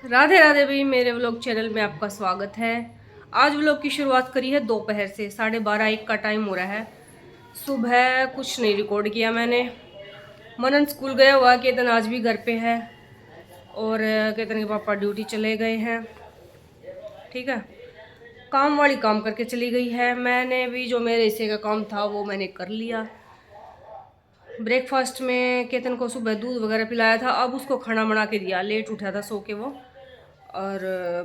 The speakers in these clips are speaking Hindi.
राधे राधे भाई, मेरे व्लॉग चैनल में आपका स्वागत है। आज व्लॉग की शुरुआत करी है दोपहर से, 12:30-1 का टाइम हो रहा है। सुबह कुछ नहीं रिकॉर्ड किया मैंने। मनन स्कूल गया हुआ, केतन आज भी घर पे है और केतन के पापा ड्यूटी चले गए हैं। ठीक है, काम वाली काम करके चली गई है। मैंने भी जो मेरे हिस्से का काम था वो मैंने कर लिया। ब्रेकफास्ट में केतन को सुबह दूध वगैरह पिलाया था, अब उसको खाना बना के दिया। लेट उठा था सो के वो, और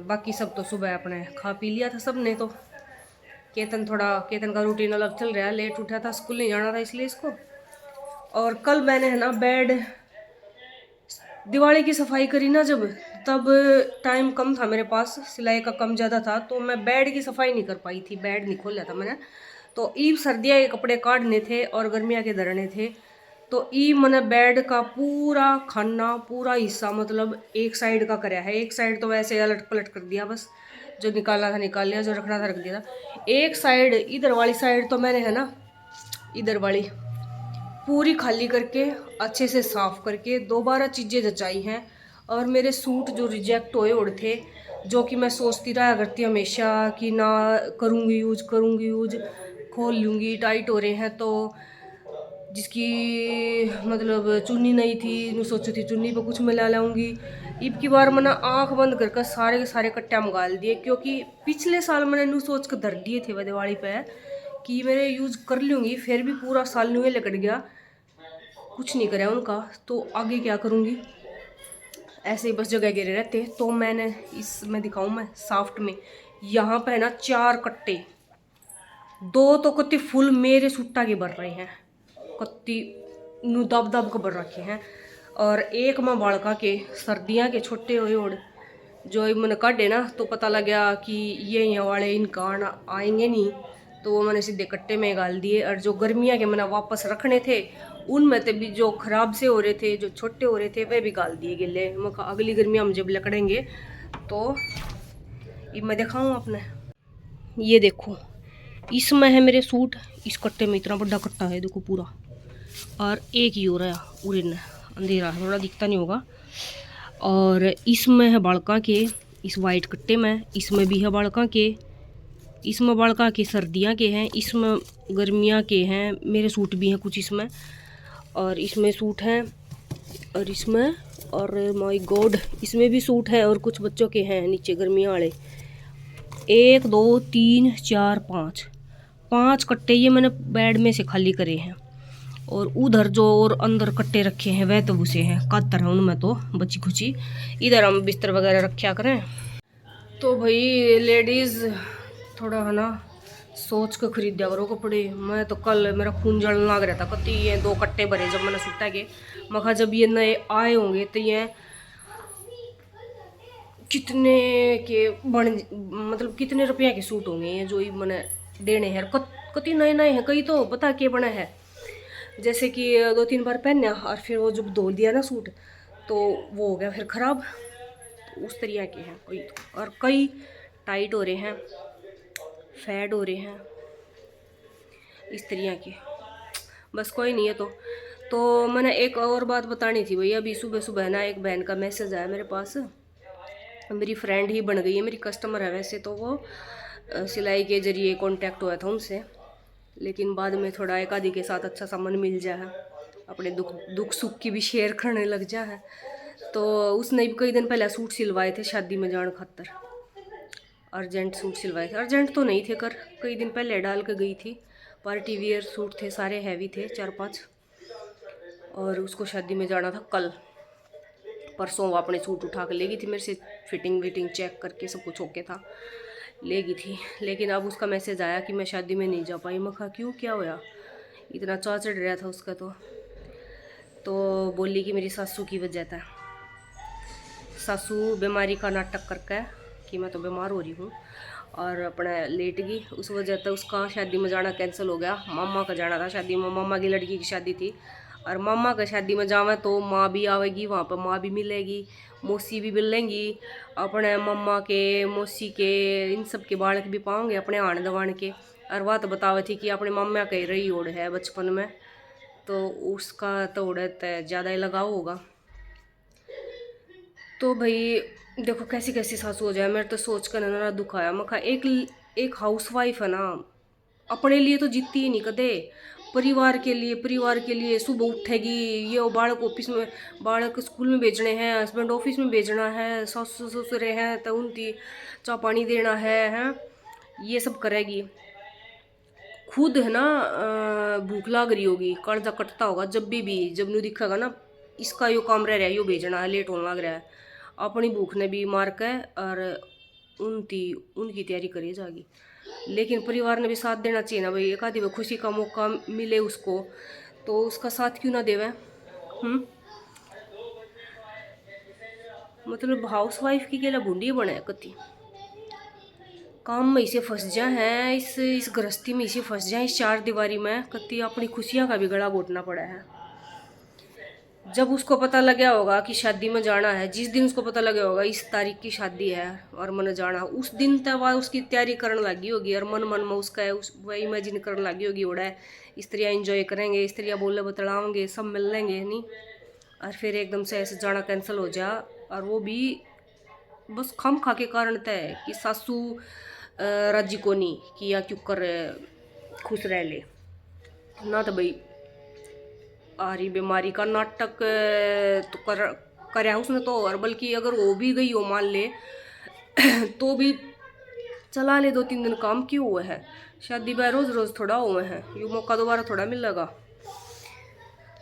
बाकी सब तो सुबह अपने खा पी लिया था सब ने। तो केतन का रूटीन अलग चल रहा है, लेट उठा था, स्कूल नहीं जाना था इसलिए इसको। और कल मैंने है ना बेड, दिवाली की सफाई करी ना जब, तब टाइम कम था मेरे पास, सिलाई का कम ज़्यादा था, तो मैं बेड की सफाई नहीं कर पाई थी। बेड नहीं खोला था मैंने। तो ईब सर्दियाँ के कपड़े काटने थे और गर्मियाँ के धरने थे। तो ई मैंने बेड का पूरा खाना, पूरा हिस्सा, मतलब एक साइड का कराया है। एक साइड तो वैसे अलट पलट कर दिया बस, जो निकालना था निकाल लिया, जो रखना था रख दिया था। एक साइड, इधर वाली साइड तो मैंने है ना, इधर वाली पूरी खाली करके अच्छे से साफ करके दोबारा चीज़ें जचाई हैं। और मेरे सूट जो रिजेक्ट हुए उड़ थे, जो कि मैं सोचती रहा करती हमेशा कि ना करूँगी यूज, खोल लूँगी, टाइट हो रहे हैं, तो जिसकी मतलब चुन्नी नहीं थी, मैं सोची थी चुन्नी पे कुछ मिला लाऊंगी। इब की बार मैंने आंख बंद करके सारे के सारे कट्टे मंगाल दिए, क्योंकि पिछले साल मैंने नू सोच कर धर दिए थे वह दिवाली पे कि मेरे यूज़ कर लूँगी, फिर भी पूरा साल नुए लकट गया, कुछ नहीं कराया उनका, तो आगे क्या करूँगी। ऐसे ही बस जगह गिरे रहते। तो मैंने इसमें दिखाऊँ मैं सॉफ्ट में, यहाँ पे है ना 4 कट्टे, 2 तो कत्ती फुल मेरे सुट्टा के भर रहे हैं, कत्ती नु दब दब के भर रखे हैं। और एक में बालका के सर्दियाँ के छोटे हुए ओढ़, जो मैंने काटे ना, तो पता लग गया कि ये यहाँ वाले इनका आएंगे नहीं, तो वो मैंने सीधे कट्टे में गाल दिए। और जो गर्मियाँ के मैंने वापस रखने थे, उनमें तो भी जो खराब से हो रहे थे, जो छोटे हो रहे थे, वे भी गाल दिए गिले। मैं कहा अगली गर्मियाँ हम जब लकड़ेंगे तो ये मैं दिखाऊँ आपने। ये देखो, इसमें है मेरे सूट, इस कट्टे में इतना बड़ा कट्टा है देखो पूरा, और एक ही हो रहा है उड़न, अंधेरा है थोड़ा दिखता नहीं होगा। और इसमें है बालका के, इस वाइट कट्टे में, इसमें भी है बालका के, इसमें बालका के सर्दियाँ के हैं, इसमें गर्मियाँ के हैं, मेरे सूट भी हैं कुछ इसमें, और इसमें सूट हैं, और इसमें, और माय गॉड इसमें भी सूट है, और कुछ बच्चों के हैं नीचे गर्मियाँ वाले। 1 2 3 4 5 5 कट्टे ये मैंने बेड में से खाली करे हैं। और उधर जो और अंदर कट्टे रखे हैं वह तो घुसे हैं, कातर है उनमें तो बची खुची। इधर हम बिस्तर वगैरह रखा करें। तो भाई लेडीज़ थोड़ा है ना सोच कर खरीदा करो कपड़े। मैं तो कल मेरा खून जलने लग रहा था, कति ये 2 कट्टे भरे जब मैंने सूटा के। मैं जब ये नए आए होंगे तो ये कितने के बन, मतलब कितने रुपया के सूट होंगे ये जो ही मैंने देने हैं। कति नए नए हैं, कई तो पता के बना है, जैसे कि 2-3 बार पहना और फिर वो जब धो दिया ना सूट, तो वो हो गया फिर ख़राब। तो उस तरीके के हैं कई तो, और कई टाइट हो रहे हैं, फैड हो रहे हैं, इस तरीके के। बस कोई नहीं है। तो मैंने एक और बात बतानी थी भैया। अभी सुबह सुबह ना एक बहन का मैसेज आया मेरे पास, मेरी फ्रेंड ही बन गई है, मेरी कस्टमर है वैसे तो वो, सिलाई के ज़रिए कांटेक्ट हुआ था उनसे, लेकिन बाद में थोड़ा एक आदि के साथ अच्छा सा मन मिल जा है, अपने दुख दुख सुख की भी शेयर करने लग जा है। तो उसने भी कई दिन पहले सूट सिलवाए थे शादी में जान खातर, अर्जेंट सूट सिलवाए थे। अर्जेंट तो नहीं थे, कर कई दिन पहले डाल के गई थी। पार्टी वियर सूट थे, सारे हैवी थे 4-5, और उसको शादी में जाना था कल। परसों वो अपने सूट उठा कर लेगी थी मेरे से, फिटिंग विटिंग चेक करके सब कुछ ओके था, लेगी थी। लेकिन अब उसका मैसेज आया कि मैं शादी में नहीं जा पाई। मैं कहा क्यों, क्या होया, इतना चाव चढ़ रहा था उसका। तो बोली कि मेरी सासू की वजह था, सासू बीमारी का नाटक करके कि मैं तो बीमार हो रही हूँ, और अपना लेट गई। उस वजह से उसका शादी में जाना कैंसिल हो गया। मामा का जाना था शादी में, मामा की लड़की की शादी थी, और मामा का शादी में जावे तो माँ भी आवेगी, वहाँ पर माँ भी मिलेगी, मौसी भी मिलेंगी, अपने मम्मा के मौसी के इन सब के बालक भी पाओगे अपने आन दवान के। और वह तो बतावे थी कि अपने मामा कह रही ओढ़ है बचपन में, तो उसका तो ओढ़ ज़्यादा ही लगाव होगा। तो भाई देखो कैसी कैसी सासू हो जाए, मेरे तो सोच कर ना दुख आया। मैं एक हाउस वाइफ है ना, अपने लिए तो जीती ही नहीं कदे, परिवार के लिए सुबह उठेगी, ये वो बालक ऑफिस में, बालक स्कूल में भेजने हैं, हस्बैंड ऑफिस में भेजना है, सासू ससुर हैं तो उनकी चाय पानी देना है, ये सब करेगी। खुद है ना भूख लाग रही होगी, कर्जा कटता होगा जब नू दिखेगा ना इसका यो काम रह रहा है, यो भेजना है, लेट होने लग रहा है, अपनी भूख ने भी मार के और उनकी तैयारी करी जाएगी। लेकिन परिवार ने भी साथ देना चाहिए ना भाई, एक आधी खुशी का मौका मिले उसको तो उसका साथ क्यों ना देवे। मतलब हाउस वाइफ की केला बूंदी बने कति काम में इसे फंस जा है, इस गृहस्थी में इसे फंस जाए, इस चार दीवारी में कति अपनी खुशियां का भी गला घोटना पड़ा है। जब उसको पता लगा होगा कि शादी में जाना है, जिस दिन उसको पता लगा होगा इस तारीख की शादी है और मन जाना, उस दिन तक वह उसकी तैयारी करने लगी होगी और मन मन में उसका वह इमेजिन करने लगी होगी, उड़ा स्त्रियाँ इंजॉय करेंगे, स्त्रियाँ बोले बतलाओगे, सब मिल लेंगे नहीं, और फिर एकदम से ऐसे जाना कैंसिल हो जा। और वो भी बस खम खा के कारण तय कि सासू राजी को नहीं कि या क्यों कर खुश रह ले ना, तो भाई आ रही बीमारी का नाटक तो कर उसने तो, और बल्कि अगर वो भी गई हो मान ले तो भी चला ले 2-3 दिन काम क्यों हुआ है, शादी ब्याह रोज रोज थोड़ा हुए हैं, ये मौका दोबारा थोड़ा मिलेगा।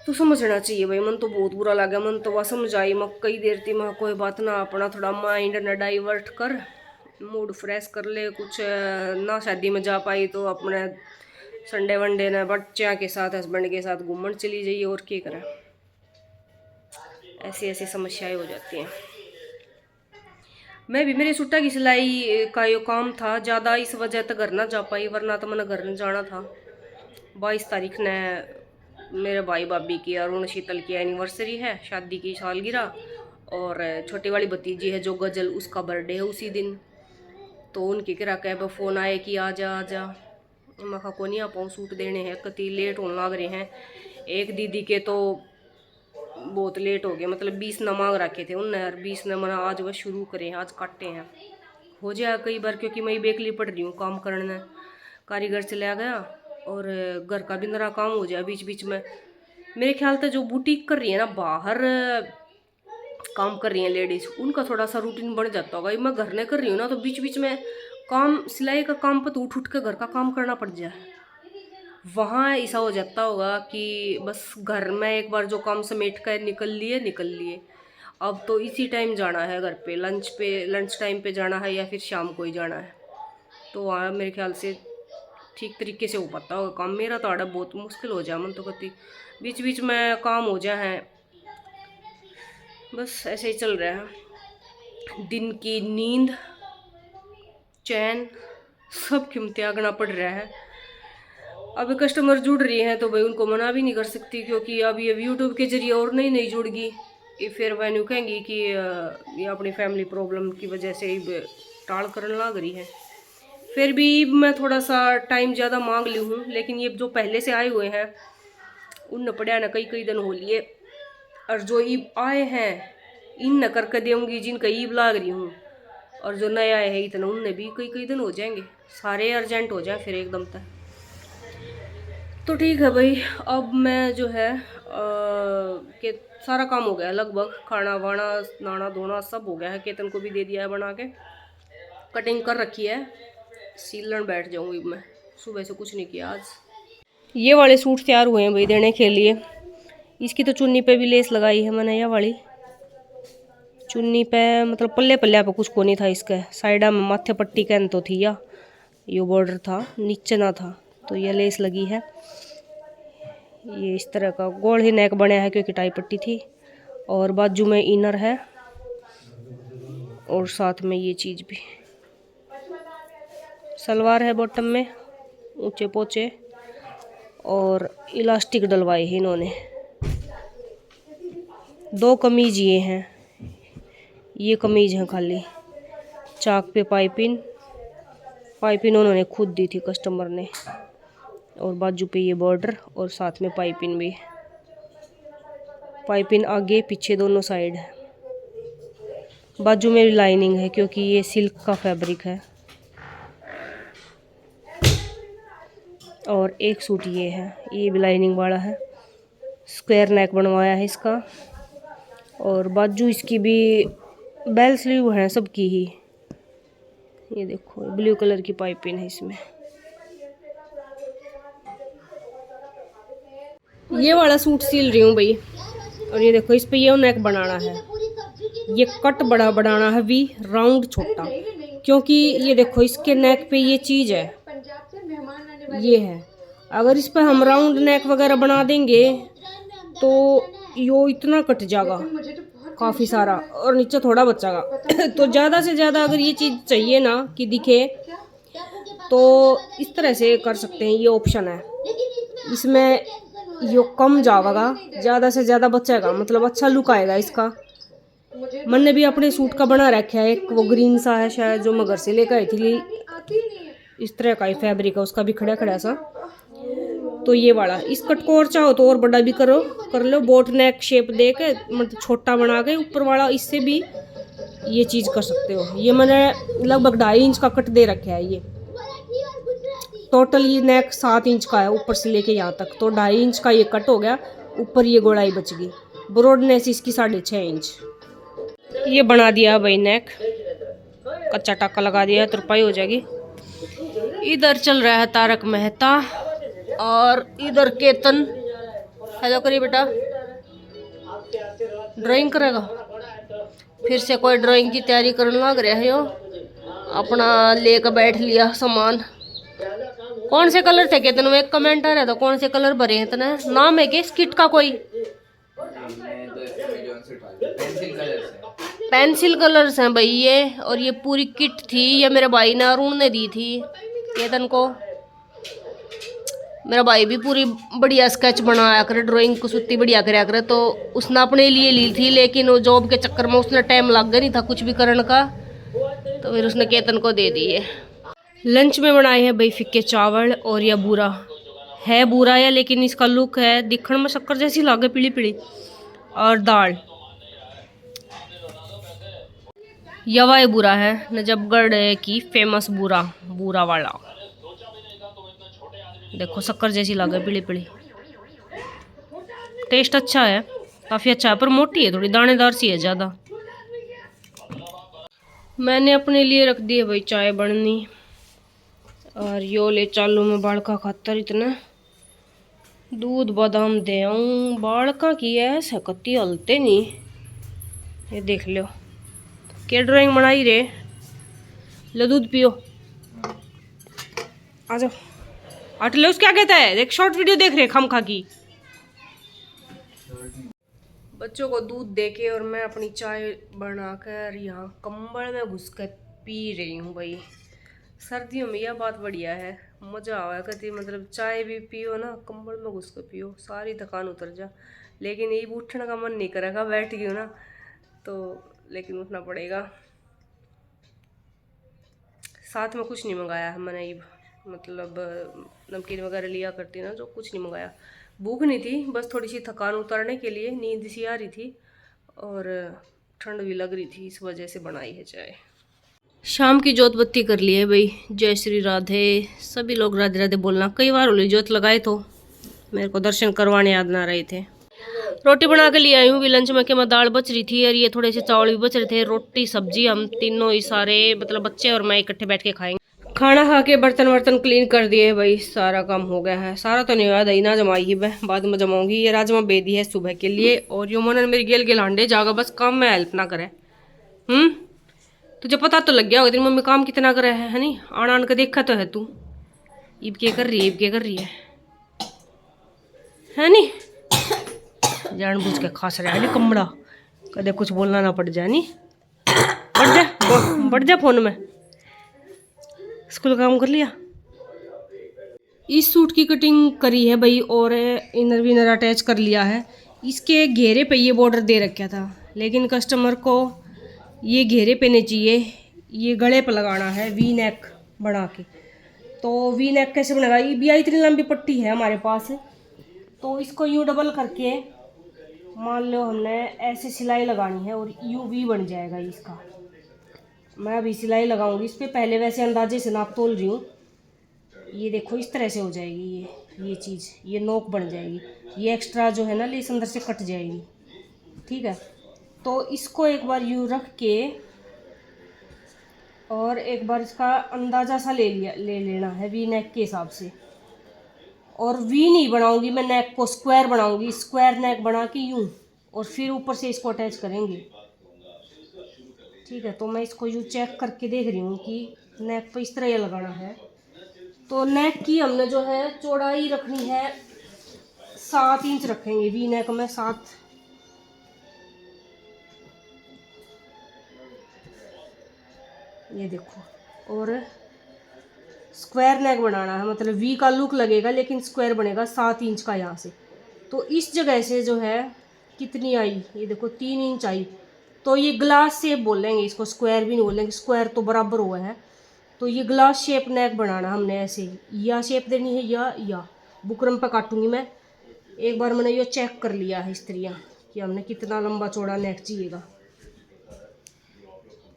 तो समझना चाहिए भाई, मन तो बहुत बुरा लगा, मन तो वह समझाई मैं कई देर थी, मैं कोई बात ना अपना थोड़ा माइंड ना डाइवर्ट कर, मूड फ्रेश कर ले, कुछ ना शादी में जा पाई तो अपने संडे वनडे ने बच्चा के साथ हस्बैंड के साथ घूमने चली जाइए, और क्या करें, ऐसी ऐसी समस्याएं हो जाती हैं। मैं भी मेरे सूटा की सिलाई का यो काम था ज़्यादा, इस वजह तो घर ना जा पाई, वरना तो मैंने घर जाना था। 22 तारीख ने मेरे भाई भाभी की अरुण शीतल की एनिवर्सरी है, शादी की सालगिरह, और छोटी वाली भतीजी है जो गजल, उसका बर्थडे है उसी दिन। तो उनके किरा कैब फ़ोन आए कि आ जा, मैं को नहीं आ पाऊँ, सूट देने हैं, कति लेट होने लग रहे हैं। एक दीदी के तो बहुत लेट हो गया, मतलब 20 न मांग रखे थे उनने, और 20 न मना आज वह शुरू करें, आज काटे हैं, हो जाए कई बार, क्योंकि मैं बेकली पड़ रही हूँ काम करने, कारीगर चला गया और घर का भी नरा काम हो जाए बीच बीच में। मेरे ख्याल से जो बुटीक कर रही है ना, बाहर काम कर रही हैं लेडीज़, उनका थोड़ा सा रूटीन बढ़ जाता होगा। मैं घर ने कर रही हूँ ना, तो बीच बीच में काम, सिलाई का काम पर तो उठ के घर का काम करना पड़ जाए, वहाँ ऐसा हो जाता होगा कि बस घर में एक बार जो काम समेट कर निकल लिए, अब तो इसी टाइम जाना है घर पे, लंच टाइम पे जाना है या फिर शाम को ही जाना है, तो वहाँ मेरे ख्याल से ठीक तरीके से हो पाता होगा काम। मेरा तो आड़ा बहुत मुश्किल हो जाए, मन तो कति बीच बीच में काम हो जाए है, बस ऐसे ही चल रहा है। दिन की नींद चैन सब क्यों त्यागना पड़ रहा है। अब कस्टमर जुड़ रही हैं तो भाई उनको मना भी नहीं कर सकती, क्योंकि अब ये यूट्यूब के जरिए और नई जुड़गी, ये फिर वह यूँ कहेंगी कि ये अपनी फैमिली प्रॉब्लम की वजह से टाल करने लग रही है। फिर भी मैं थोड़ा सा टाइम ज़्यादा मांग ली हूँ, लेकिन ये जो पहले से आए हुए हैं उन पड़ा ना कई दिन हो लिए, और जो ईब आए हैं इन न करके दूँगी जिनका ईब लाग रही हूँ, और जो नए आए हैं इतना उनने भी कई दिन हो जाएंगे, सारे अर्जेंट हो जाए फिर एकदम तक। तो ठीक है भाई, अब मैं जो है कि सारा काम हो गया लगभग, खाना वाना नहाना धोना सब हो गया है, केतन को भी दे दिया है बना के, कटिंग कर रखी है, सीलन बैठ जाऊंगी मैं, सुबह से कुछ नहीं किया आज। ये वाले सूट तैयार हुए हैं भाई देने के लिए, इसकी तो चुन्नी पे भी लेस लगाई है मैंने, यह वाली चुन्नी पे, मतलब पल्ले पे कुछ को नहीं था, इसके साइडा में माथे पट्टी कहन तो थी, या ये बॉर्डर था नीचे ना था, तो यह लेस लगी है। ये इस तरह का गोल ही नेक बना है क्योंकि टाई पट्टी थी, और बाजू में इनर है, और साथ में ये चीज़ भी, सलवार है बॉटम में ऊंचे पोचे, और इलास्टिक डलवाए हैं इन्होंने। 2 कमीज ये हैं, ये कमीज है खाली, चाक पे पाइपिन उन्होंने खुद दी थी कस्टमर ने, और बाजू पे ये बॉर्डर, और साथ में पाइपिन भी, पाइपिन आगे पीछे दोनों साइड है। बाजू में भी लाइनिंग है क्योंकि ये सिल्क का फैब्रिक है। और एक सूट ये है, ये भी लाइनिंग वाला है, स्क्वायर नेक बनवाया है इसका। और बाजू इसकी भी बेल स्लीव है सबकी ही। ये देखो ब्लू कलर की पाइपिंग है इसमें। ये वाला सूट सिल रही हूँ भाई। और ये देखो इस पे ये नेक बनाना है, ये कट बड़ा बनाना है वी, राउंड छोटा, क्योंकि ये देखो इसके नेक पे ये चीज़ है, ये है। अगर इस पे हम राउंड नेक वगैरह बना देंगे तो यो इतना कट जाएगा काफ़ी सारा, और नीचे थोड़ा बचेगा। तो ज़्यादा से ज़्यादा अगर ये चीज़ चाहिए ना कि दिखे तो इस तरह से कर सकते हैं, ये ऑप्शन है। इसमें यो कम जाएगा, ज़्यादा से ज़्यादा बचेगा, मतलब अच्छा लुक आएगा इसका। मैंने भी अपने सूट का बना रखा है एक, वो ग्रीन सा है शायद जो मैं घर से लेकर आई थी, इस तरह का ही फैब्रिक है उसका भी खड़ा खड़ा सा। तो ये वाला इस कट को और चाहो तो और बड़ा भी कर लो, बोट नेक शेप दे के, मतलब छोटा बना के ऊपर वाला, इससे भी ये चीज़ कर सकते हो। ये मैंने लगभग 2.5 इंच का कट दे रखा है। ये टोटल ये नेक 7 इंच का है ऊपर से लेके यहाँ तक, तो 2.5 इंच का ये कट हो गया, ऊपर ये गोलाई बच गई। ब्रॉडनेस इसकी 6.5 इंच। ये बना दिया भाई नेक, कच्चा टाका लगा दिया, तुरपाई हो जाएगी। इधर चल रहा है तारक मेहता और इधर केतन। हेलो करिए बेटा, ड्राइंग करेगा, फिर से कोई ड्राइंग की तैयारी करने लग रहा है। अपना लेकर बैठ लिया सामान। कौन से कलर थे केतन में? एक कमेंट आ रहा था कौन से कलर भरे हैं इतना, नाम है क्या इस किट का कोई? पेंसिल कलर्स हैं भाई ये। और ये पूरी किट थी, ये मेरे भाई ने अरुण ने दी थी केतन को। मेरा भाई भी पूरी बढ़िया स्केच बनाया करे, ड्राइंग को सुत्ती बढ़िया कराया करे, तो उसने अपने लिए ली थी, लेकिन वो जॉब के चक्कर में उसने टाइम लग गया नहीं था कुछ भी करने का, तो फिर उसने केतन को दे दी है। लंच में बनाए हैं भाई फिक्के चावल, और यह बूरा है, बूरा है लेकिन इसका लुक है दिखने में शक्कर जैसी लागे, पीली पीली। और दाल यवा बूरा है, नजफगढ़ की फेमस बूरा, बूरा वाला। देखो शक्कर जैसी लागे पीली पीली। टेस्ट अच्छा है, काफ़ी अच्छा है, पर मोटी है थोड़ी, दानेदार सी है ज़्यादा। मैंने अपने लिए रख दी है भाई चाय बननी, और यो ले चालू में बाड़का खातर इतना दूध बादाम दे आऊँ। बाड़का की ऐसा कत्ती हलते नहीं। ये देख लो क्या ड्राइंग बनाई रे, लो दूध पियो, आ जाओ हट लो। क्या कहता है, देख शॉर्ट वीडियो देख रहे खम खा की। बच्चों को दूध देके और मैं अपनी चाय बनाकर यहाँ कंबल में घुस कर पी रही हूँ भाई। सर्दियों में यह बात बढ़िया है, मज़ा आवा करती, मतलब चाय भी पियो ना कंबल में घुस कर पियो, सारी थकान उतर जा। लेकिन ये उठने का मन नहीं करेगा, बैठ गई हूँ ना तो, लेकिन उठना पड़ेगा। साथ में कुछ नहीं मंगाया है मैंने, ये मतलब नमकीन वगैरह लिया करती ना, जो कुछ नहीं मंगाया। भूख नहीं थी, बस थोड़ी सी थकान उतारने के लिए, नींद सी आ रही थी और ठंड भी लग रही थी, इस वजह से बनाई है चाय। शाम की जोत बत्ती कर ली है भाई। जय श्री राधे, सभी लोग राधे राधे बोलना। कई बार होली जोत लगाए तो मेरे को दर्शन करवाने याद ना रहे थे। रोटी बना के लिए आई हूँ भी लंच में, कि मैं दाल बच रही थी और ये थोड़े से चावल भी बच रहे थे। रोटी सब्जी हम तीनों ही सारे, मतलब बच्चे और मैं इकट्ठे बैठ के खाएंगे। खाना खा के बर्तन वर्तन क्लीन कर दिए भाई, सारा काम हो गया है। सारा तो नहीं हुआ, दही ना जमाई ही मैं बाद में जमाऊंगी। ये राजमा बेदी है सुबह के लिए, और यो मन मेरी गेल गेल हांडे जागा, बस काम में हेल्प ना करे। तुझे पता तो लग गया होगा तेरी मम्मी काम कितना करे है नहीं? आन आन के देखा तो है तू। ईब क्या कर रही है, ईब क्या कर रही है नहीं? जान बुझ के खास रहा है नहीं कमड़ा, कदे कुछ बोलना ना पड़ जाए नहीं। बढ़ जा फोन में। स्कूल काम कर लिया। इस सूट की कटिंग करी है भाई, और इनर विनर अटैच कर लिया है। इसके घेरे पे ये बॉर्डर दे रखा था, लेकिन कस्टमर को ये घेरे पे नहीं चाहिए, ये गले पे लगाना है वी नेक बना के। तो वी नेक कैसे बनेगा? ये भी इतनी लंबी पट्टी है हमारे पास, तो इसको यूँ डबल करके मान लो हमने ऐसे सिलाई लगानी है और यू वी बन जाएगा इसका। मैं अभी सिलाई लगाऊंगी इस पर, पहले वैसे अंदाजे से नाप तोल रही हूँ। ये देखो इस तरह से हो जाएगी ये चीज़, ये नोक बन जाएगी। ये एक्स्ट्रा जो है ना लेस अंदर से कट जाएगी। ठीक है, तो इसको एक बार यूँ रख के और एक बार इसका अंदाज़ा सा ले लेना है वी नेक के हिसाब से। और वी नहीं बनाऊंगी मैं, नेक को स्क्वायर बनाऊंगी, स्क्वायर नेक बना के यूँ, और फिर ऊपर से इसको अटैच करेंगे। ठीक है, तो मैं इसको यूँ चेक करके देख रही हूँ कि नेक पे इस तरह ये लगाना है। तो नेक की हमने जो है चौड़ाई रखनी है 7 इंच रखेंगे वी नेक में, 7। ये देखो, और स्क्वायर नेक बनाना है, मतलब वी का लुक लगेगा लेकिन स्क्वायर बनेगा 7 इंच का यहाँ से। तो इस जगह से जो है कितनी आई, ये देखो 3 इंच आई। तो ये ग्लास शेप बोलेंगे इसको, स्क्वायर भी नहीं बोलेंगे, स्क्वायर तो बराबर हुआ है। तो ये ग्लास शेप नेक बनाना हमने, ऐसे ही या शेप देनी है या बुकरम पे काटूंगी मैं। एक बार मैंने ये चेक कर लिया है स्त्रियाँ कि हमने कितना लंबा चौड़ा नेक चाहिएगा,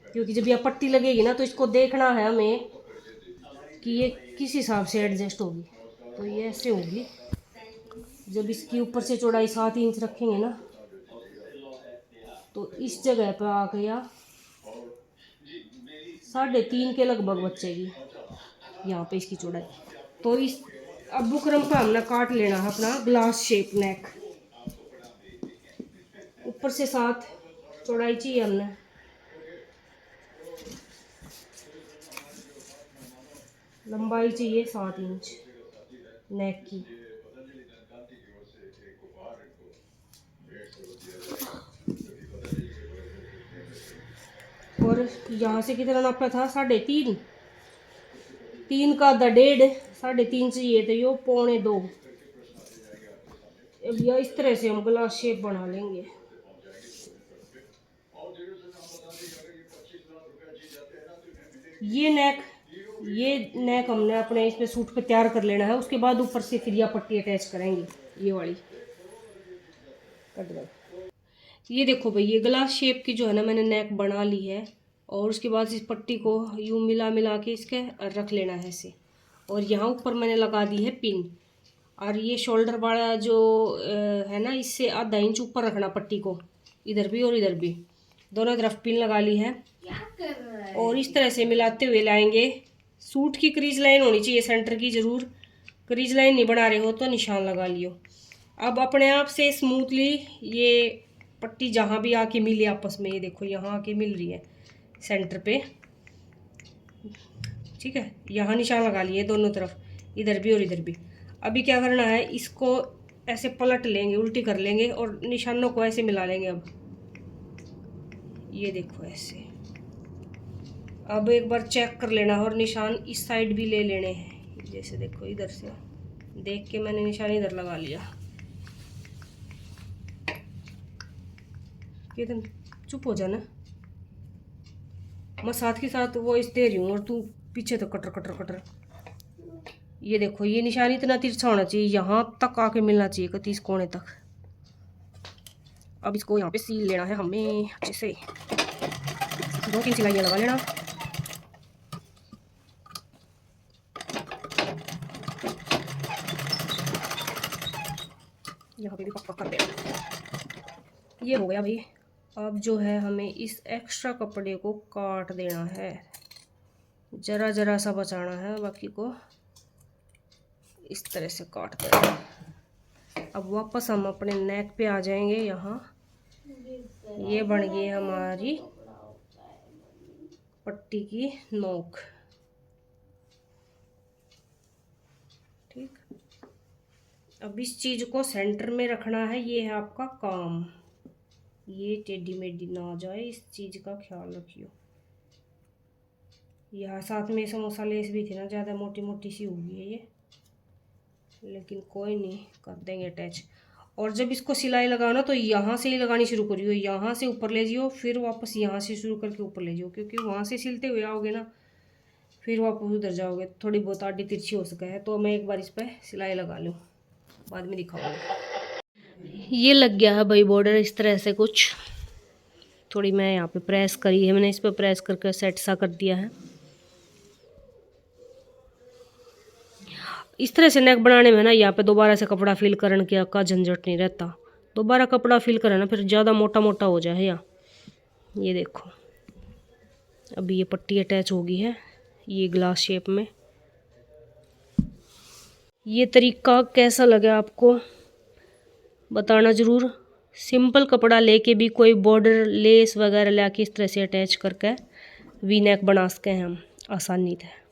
क्योंकि जब यह पट्टी लगेगी ना तो इसको देखना है हमें कि ये किस हिसाब से एडजस्ट होगी। तो ये ऐसे होगी, जब इसकी ऊपर से चौड़ाई 7 इंच रखेंगे ना तो इस जगह पर आ गया 3.5 के लगभग बचेगी यहाँ पे इसकी चौड़ाई। तो इस अब बुकरम पर हमने काट लेना है अपना ग्लास शेप नेक। ऊपर से 7 चौड़ाई चाहिए हमने, लंबाई चाहिए 7 इंच नेक की। और यहाँ से कितना नापा था, 3.5, 3 का 1.5, 3.5 चाहिए तो यो 1.25। अब यह इस तरह से हम ग्लास शेप बना लेंगे। ये नेक हमने अपने इस पे सूट पे तैयार कर लेना है। उसके बाद ऊपर से फिर यह पट्टी अटैच करेंगे, ये वाली कट गई। ये देखो भाई, ये ग्लास शेप की जो है ना मैंने नेक बना ली है। और उसके बाद इस पट्टी को यूँ मिला के इसके रख लेना है ऐसे। और यहाँ ऊपर मैंने लगा दी है पिन। और ये शोल्डर वाला जो है ना, इससे आधा इंच ऊपर रखना पट्टी को, इधर भी और इधर भी, दोनों तरफ पिन लगा ली है। और इस तरह से मिलाते हुए लाएंगे। सूट की क्रीज लाइन होनी चाहिए सेंटर की ज़रूर, क्रीज लाइन नहीं बना रहे हो तो निशान लगा लियो। अब अपने आप से स्मूथली ये पट्टी जहाँ भी आके मिले आपस में, ये देखो यहाँ आके मिल रही है सेंटर पे। ठीक है, यहाँ निशान लगा लिए दोनों तरफ, इधर भी और इधर भी। अभी क्या करना है, इसको ऐसे पलट लेंगे, उल्टी कर लेंगे और निशानों को ऐसे मिला लेंगे। अब ये देखो ऐसे। अब एक बार चेक कर लेना और निशान इस साइड भी ले लेने हैं। जैसे देखो इधर से देख के मैंने निशान इधर लगा लिया। एकदम चुप हो जाना, मैं साथ के साथ वो इस दे रही हूँ और तू पीछे तो कटर कटर कटर। ये देखो, ये निशान इतना तिरछा होना चाहिए, यहाँ तक आके मिलना चाहिए, 31 कोने तक। अब इसको यहाँ पे सील लेना है हमें अच्छे से, 2-3 सिलाइयाँ लगा लेना। यहाँ पे भी पक्का कर देना। ये हो गया भाई। अब जो है हमें इस एक्स्ट्रा कपड़े को काट देना है, जरा जरा सा बचाना है, बाकी को इस तरह से काट देना। अब वापस हम अपने नेक पे आ जाएंगे। यहाँ ये बन गई हमारी पट्टी की नोक। ठीक, अब इस चीज़ को सेंटर में रखना है, ये है आपका काम। ये टेढ़ी मेढ़ी ना आ जाए, इस चीज़ का ख्याल रखियो। यहाँ साथ में समोसा लेस भी थी ना, ज़्यादा मोटी मोटी सी होगी है ये, लेकिन कोई नहीं, कर देंगे अटैच। और जब इसको सिलाई लगाओ ना तो यहाँ से ही लगानी शुरू करियो, यहाँ से ऊपर ले जाओ, फिर वापस यहाँ से शुरू करके ऊपर ले जाओ, क्योंकि वहाँ से सिलते हुए आओगे ना फिर वापस उधर जाओगे, थोड़ी बहुत आड़ी तिरछी हो सका है। तो मैं एक बार इस पर सिलाई लगा लूँ, बाद में दिखाऊंगी। ये लग गया है भाई बॉर्डर इस तरह से कुछ। थोड़ी मैं यहाँ पे प्रेस करी है, मैंने इस पर प्रेस करके सेट सा कर दिया है। इस तरह से नेक बनाने में ना यहाँ पे दोबारा से कपड़ा फिल करने का झंझट नहीं रहता। दोबारा कपड़ा फिल करे ना फिर ज़्यादा मोटा मोटा हो जाए। या ये देखो अभी ये पट्टी अटैच होगी है ये ग्लास शेप में। ये तरीका कैसा लगा आपको बताना ज़रूर। सिंपल कपड़ा लेके भी कोई बॉर्डर लेस वगैरह लाके इस तरह से अटैच करके वी नेक बना सके हैं हम आसानी से।